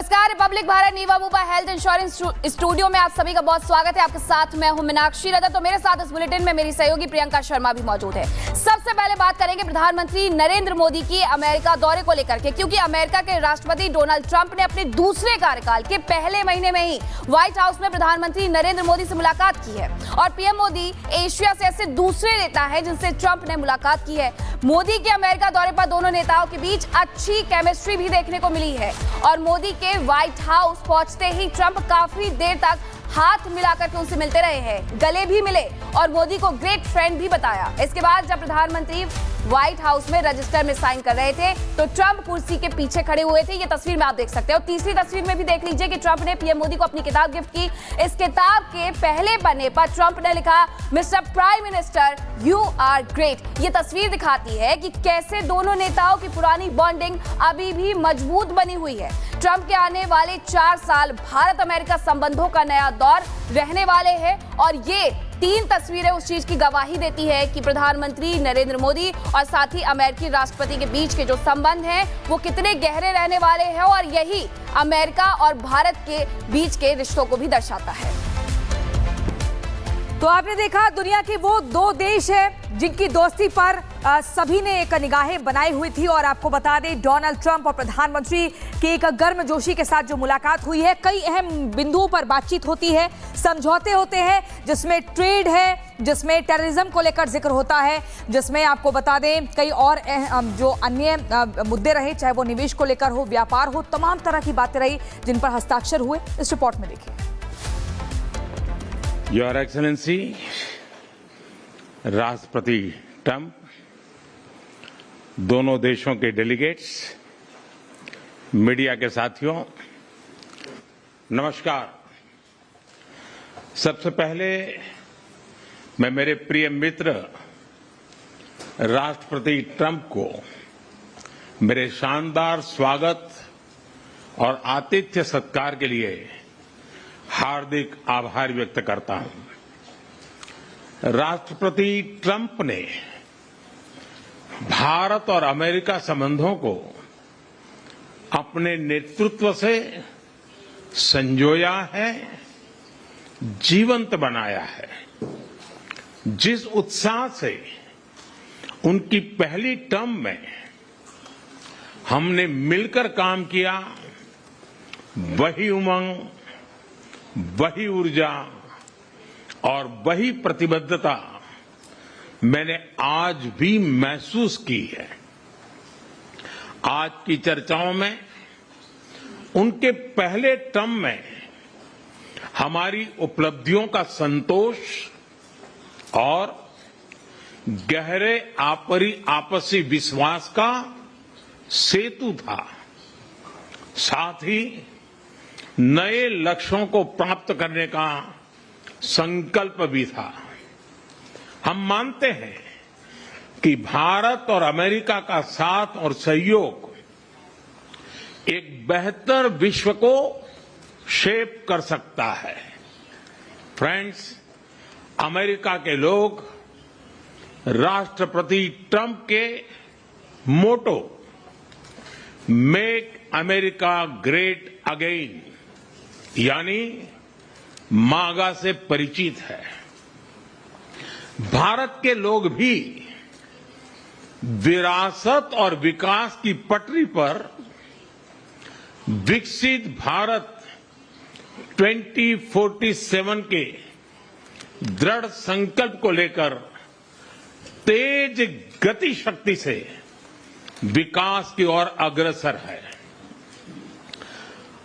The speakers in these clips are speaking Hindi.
नमस्कार, Republic Bharat Niva Bupa health insurance studio में आप सभी का बहुत स्वागत है। आपके साथ मैं हूं मीनाक्षी रदा। तो मेरे साथ इस बुलेटिन में मेरी सहयोगी प्रियंका शर्मा भी मौजूद है। सबसे पहले बात करेंगे प्रधानमंत्री नरेंद्र मोदी की अमेरिका दौरे को लेकर के, क्योंकि अमेरिका के राष्ट्रपति डोनाल्ड ट्रंप ने अपने दूसरे कार्यकाल के पहले महीने में ही व्हाइट हाउस में प्रधानमंत्री नरेंद्र मोदी से मुलाकात की है। और पीएम मोदी एशिया से ऐसे दूसरे नेता हैं जिनसे ट्रंप ने मुलाकात की है। मोदी के अमेरिका दौरे पर दोनों नेताओं के बीच अच्छी केमिस्ट्री भी देखने को मिली है और मोदी के व्हाइट हाउस पहुंचते ही ट्रंप काफी देर तक हाथ मिलाकर के उनसे मिलते रहे हैं, गले भी मिले और मोदी को ग्रेट फ्रेंड भी बताया। इसके बाद जब प्रधानमंत्री व्हाइट हाउस में रजिस्टर में साइन कर रहे थे तो ट्रंप कुर्सी के पीछे खड़े हुए थे। ये तस्वीर में आप देख सकते हो। तीसरी तस्वीर में भी देख लीजिए कि ट्रंप ने पीएम मोदी को अपनी किताब गिफ्ट की। इस किताब के पहले पन्ने पर ट्रंप ने लिखा, mister prime minister you are great. ये तस्वीर दिखाती है कि कैसे दोनों नेताओं की पुरानी बॉन्डिंग अभी भी मजबूत बनी हुई है। ट्रंप के आने वाले 4 साल भारत अमेरिका संबंधों का नया दौर रहने वाले हैं और ये 3 तस्वीरें उस चीज की गवाही देती है कि प्रधानमंत्री नरेंद्र मोदी और साथ ही अमेरिकी राष्ट्रपति के बीच के जो संबंध हैं वो कितने गहरे रहने वाले हैं और यही अमेरिका और भारत के बीच के रिश्तों को भी दर्शाता है। तो आपने देखा, दुनिया के वो 2 देश हैं जिनकी दोस्ती पर सभी ने एक निगाहें बनाई हुई थी। और आपको बता दें, डोनाल्ड ट्रंप और प्रधानमंत्री की एक गर्मजोशी के साथ जो मुलाकात हुई है, कई अहम बिंदुओं पर बातचीत होती है, समझौते होते हैं, जिसमें ट्रेड है, जिसमें टेररिज्म को लेकर जिक्र होता है, जिसमें आपको बता दें कई और जो अन्य मुद्दे रहे, चाहे वो निवेश को लेकर हो, व्यापार हो, तमाम तरह की बातें रही जिन पर हस्ताक्षर हुए। इस रिपोर्ट में देखिए। योर एक्सेलेंसी राष्ट्रपति ट्रंप, दोनों देशों के डेलीगेट्स, मीडिया के साथियों, नमस्कार। सबसे पहले मैं मेरे प्रिय मित्र राष्ट्रपति ट्रंप को मेरे शानदार स्वागत और आतिथ्य सत्कार के लिए हार्दिक आभार व्यक्त करता हूं। राष्ट्रपति ट्रंप ने भारत और अमेरिका संबंधों को अपने नेतृत्व से संजोया है, जीवंत बनाया है। जिस उत्साह से उनकी पहली टर्म में हमने मिलकर काम किया, वही उमंग, वही ऊर्जा और वही प्रतिबद्धता मैंने आज भी महसूस की है। आज की चर्चाओं में उनके पहले टर्म में हमारी उपलब्धियों का संतोष और गहरे आपसी विश्वास का सेतु था। साथ ही नए लक्ष्यों को प्राप्त करने का संकल्प भी था। हम मानते हैं कि भारत और अमेरिका का साथ और सहयोग एक बेहतर विश्व को शेप कर सकता है। फ्रेंड्स, अमेरिका के लोग राष्ट्रपति ट्रंप के मोटो मेक अमेरिका ग्रेट अगेन यानी मागा से परिचित है। भारत के लोग भी विरासत और विकास की पटरी पर विकसित भारत 2047 के दृढ़ संकल्प को लेकर तेज गति शक्ति से विकास की ओर अग्रसर है।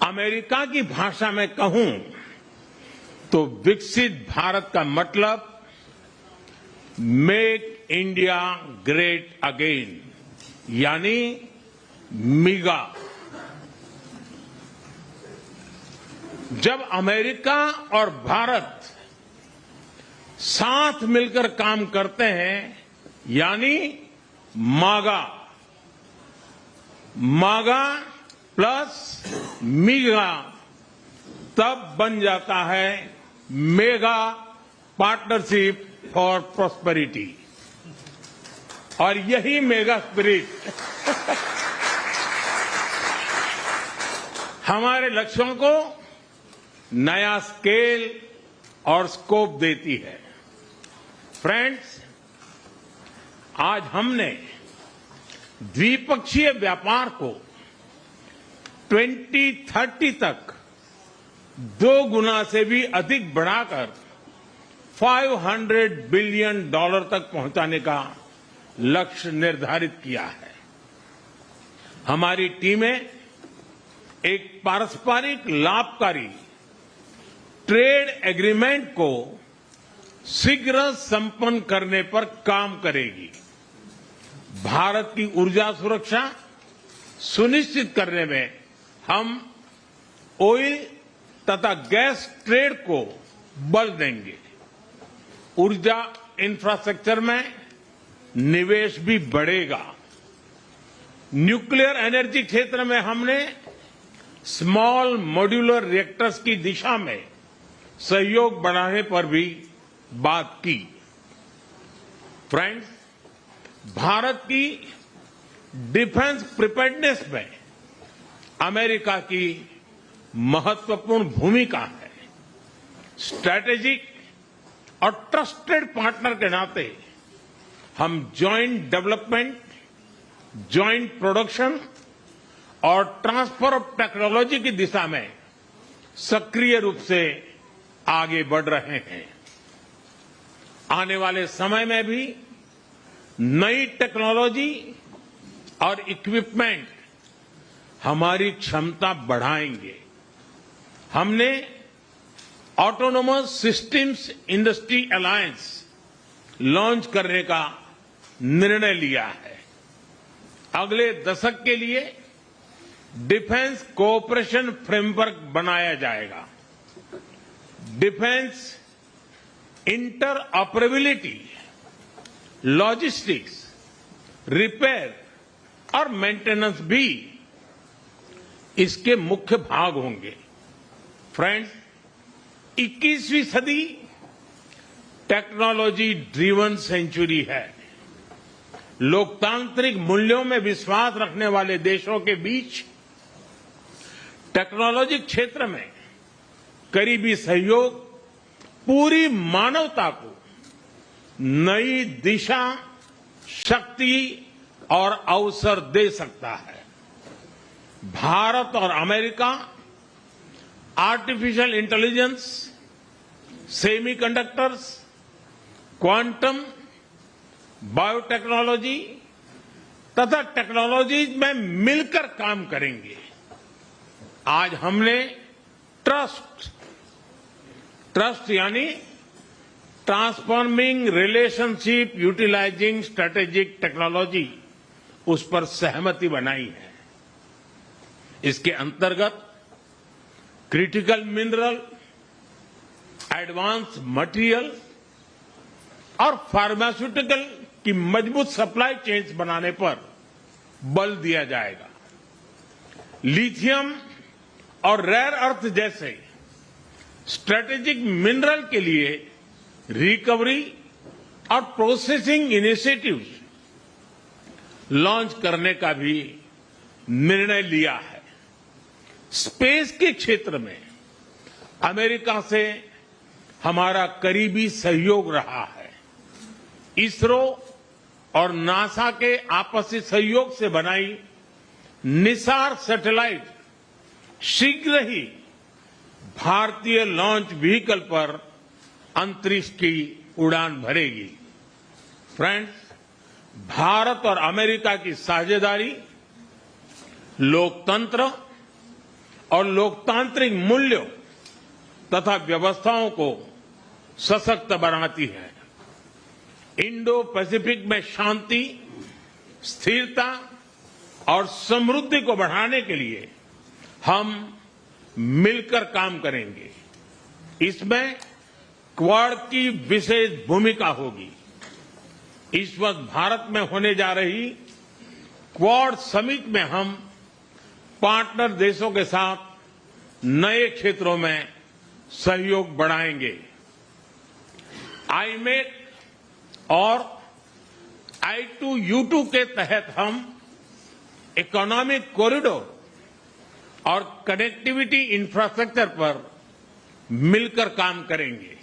अमेरिका की भाषा में कहूं तो विकसित भारत का मतलब मेक इंडिया ग्रेट अगेन यानी मीगा। जब अमेरिका और भारत साथ मिलकर काम करते हैं यानी मागा, मागा प्लस मीगा, तब बन जाता है मेगा पार्टनरशिप फॉर प्रॉस्पेरिटी। और यही मेगा स्पिरिट हमारे लक्ष्यों को नया स्केल और स्कोप देती है। फ्रेंड्स, आज हमने द्विपक्षीय व्यापार को 2030 तक 2 गुना से भी अधिक बढ़ाकर $500 बिलियन तक पहुंचाने का लक्ष्य निर्धारित किया है। हमारी टीमें एक पारस्परिक लाभकारी ट्रेड एग्रीमेंट को शीघ्र संपन्न करने पर काम करेगी। भारत की ऊर्जा सुरक्षा सुनिश्चित करने में हम ऑयल तथा गैस ट्रेड को बल देंगे। ऊर्जा इंफ्रास्ट्रक्चर में निवेश भी बढ़ेगा। न्यूक्लियर एनर्जी क्षेत्र में हमने स्मॉल मॉड्यूलर रिएक्टर्स की दिशा में सहयोग बढ़ाने पर भी बात की। फ्रेंड्स, भारत की डिफेंस प्रिपेयर्डनेस में अमेरिका की महत्वपूर्ण भूमिका है। स्ट्रैटेजिक और ट्रस्टेड पार्टनर के नाते हम जॉइंट डेवलपमेंट, जॉइंट प्रोडक्शन और ट्रांसफर ऑफ टेक्नोलॉजी की दिशा में सक्रिय रूप से आगे बढ़ रहे हैं। आने वाले समय में भी नई टेक्नोलॉजी और इक्विपमेंट हमारी क्षमता बढ़ाएंगे। हमने autonomous systems industry alliance launch करने का निर्णय लिया है। अगले दशक के लिए डिफेंस कोऑपरेशन फ्रेमवर्क बनाया जाएगा। डिफेंस इंटरऑपरेबिलिटी, लॉजिस्टिक्स, रिपेयर और मेंटेनेंस भी इसके मुख्य भाग होंगे। फ्रेंड्स, 21वीं सदी टेक्नोलॉजी ड्रिवन सेंचुरी है। लोकतांत्रिक मूल्यों में विश्वास रखने वाले देशों के बीच टेक्नोलॉजी क्षेत्र में करीबी सहयोग पूरी मानवता को नई दिशा, शक्ति और अवसर दे सकता है। भारत और America artificial intelligence, semiconductors, quantum, biotechnology तथा टेक्नोलॉजीज में मिलकर काम करेंगे। आज हमने ट्रस्ट यानी transforming relationship utilizing strategic technology, उस पर सहमति बनाई है। इसके अंतर्गत क्रिटिकल मिनरल, एडवांस मटेरियल और फार्मास्यूटिकल की मजबूत सप्लाई चेन्स बनाने पर बल दिया जाएगा। लिथियम और रेयर अर्थ जैसे स्ट्रेटेजिक मिनरल के लिए रिकवरी और प्रोसेसिंग इनिशिएटिव्स लॉन्च करने का भी निर्णय लिया है। स्पेस के क्षेत्र में अमेरिका से हमारा करीबी सहयोग रहा है। इसरो और नासा के आपसी सहयोग से बनाई निसार सैटेलाइट शीघ्र ही भारतीय लॉन्च व्हीकल पर अंतरिक्ष की उड़ान भरेगी। फ्रेंड्स, भारत और अमेरिका की साझेदारी लोकतंत्र और लोकतांत्रिक मूल्यों तथा व्यवस्थाओं को सशक्त बनाती है। इंडो पैसिफिक में शांति, स्थिरता और समृद्धि को बढ़ाने के लिए हम मिलकर काम करेंगे। इसमें क्वाड की विशेष भूमिका होगी। इस वक्त भारत में होने जा रही क्वाड समिट में हम पार्टनर देशों के साथ नए क्षेत्रों में सहयोग बढ़ाएंगे। आईमेक और I2U2 के तहत हम इकोनॉमिक कॉरिडोर और कनेक्टिविटी इंफ्रास्ट्रक्चर पर मिलकर काम करेंगे।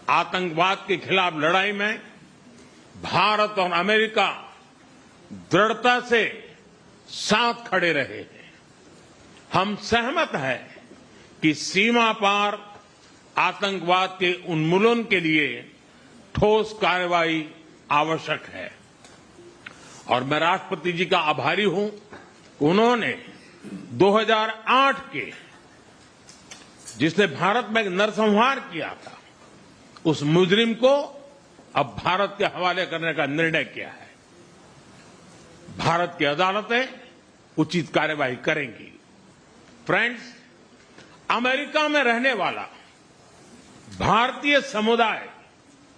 आतंकवाद के खिलाफ लड़ाई में भारत और अमेरिका दृढ़ता से साथ खड़े रहे हैं। हम सहमत हैं कि सीमा पार आतंकवाद के उन्मूलन के लिए ठोस कार्रवाई आवश्यक है और मैं राष्ट्रपति जी का आभारी हूं। उन्होंने 2008 के जिसने भारत में नरसंहार किया था उस मुजरिम को अब भारत के हवाले करने का निर्णय किया है। भारत की अदालतें उचित कार्रवाई करेंगी। फ्रेंड्स, अमेरिका में रहने वाला भारतीय समुदाय